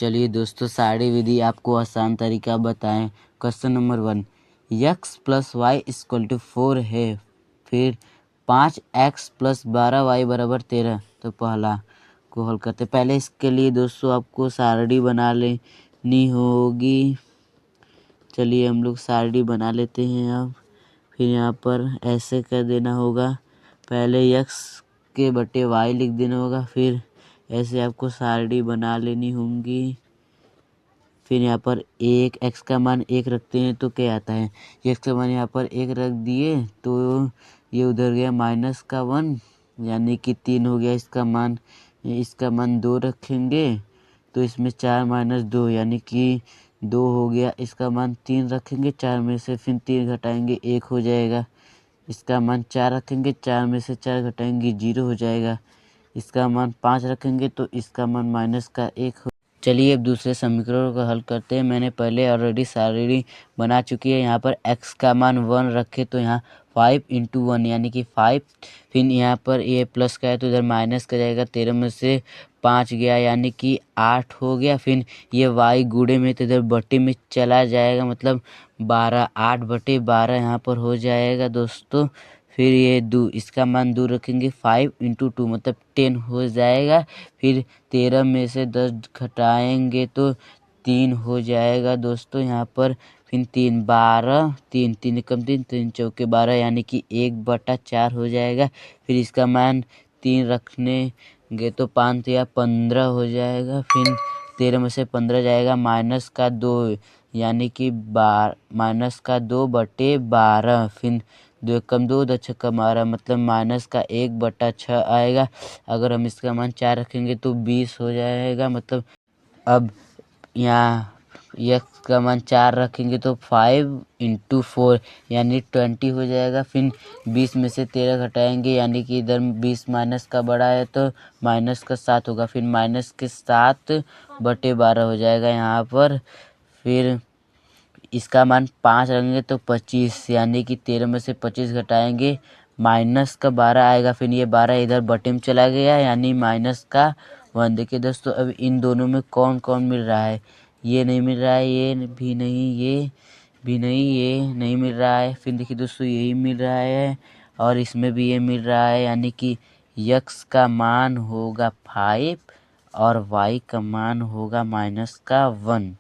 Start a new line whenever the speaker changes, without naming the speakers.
चलिए दोस्तों, सारी विधि आपको आसान तरीका बताएं। Question number 1, x plus Y equal to 4 है। फिर 5x प्लस 12y बराबर 13। तो पहला को हल करते। पहले इसके लिए दोस्तों आपको सारणी बना लेनी होगी। चलिए हम लोग सारणी बना लेते हैं। अब फिर यहाँ पर ऐसे कर देना होगा। पहले x के बटे y लिख देना होगा। फिर ऐसे आपको सारणी बना लेनी होगी। फिर यहाँ पर एक x का मान 1 रखते हैं तो क्या आता है। x का मान यहाँ पर 1 रख दिए तो ये उधर गया -1 यानी कि 3 हो गया इसका मान। इसका मान 2 रखेंगे तो इसमें 4 - 2 यानी कि 2 हो गया। इसका मान 3 रखेंगे, 4 में से फिर 3 घटाएंगे 1 हो जाएगा। इसका मान 4 रखेंगे, 4 में से 4 घटाएंगे 0 हो जाएगा। इसका मान 5 रखेंगे तो इसका मान -1 हो। चलिए अब दूसरे समीकरण को हल करते हैं। मैंने पहले ऑलरेडी सारणी बना चुकी है। यहाँ पर x का मान 1 रखे तो यहाँ 5 × 1 यानी कि 5। फिर यहाँ पर ये प्लस का है तो इधर माइनस का जाएगा। 13 में से 5 गया यानी कि 8 हो गया। फिर ये y गुणे में तो इधर बटे में चला जाएगा, मतलब 12। 8/12 यहाँ पर हो जाएगा दोस्तों। फिर ये इसका मान 2 रखेंगे। 5 × 2 मतलब 10 हो जाएगा। फिर 13 में से 10 घटाएंगे तो 3 हो जाएगा दोस्तों। यहाँ पर फिर 3 12, 3 3 कम 3 3 चौके 12 यानी कि 1/4 हो जाएगा। फिर इसका मान 3 रखने तो 5 या 15 हो जाएगा। फिर 13 में से 15 जाएगा -2 यानी कि -2/12। फिर 2 कम 2 2 6 12 मतलब -1/6 आएगा। अगर हम इसका मान 4 रखेंगे तो 20 हो जाएगा। मतलब अब यहाँ x का मान 4 रखेंगे तो 5 × 4 यानी 20 हो जाएगा। फिर 20 में से 13 घटाएंगे यानी कि इधर 20 माइनस का बड़ा है तो -7 होगा। फिर -7/12 हो जाएगा यहाँ पर। फिर इसका मान 5 रखेंगे तो 25 यानी कि 13 में से 25 घटाएंगे -12 आएगा। फिर ये 12 इधर बटे में चला गया यानी -1। देखिए दोस्तों, अब इन दोनों में कौन कौन मिल रहा है। ये नहीं मिल रहा है, ये भी नहीं, ये भी नहीं, ये नहीं मिल रहा है। फिर देखिए दोस्तों, यही मिल रहा है और इसमें भी ये मिल रहा है यानी कि x का मान होगा 5 और y का मान होगा -1।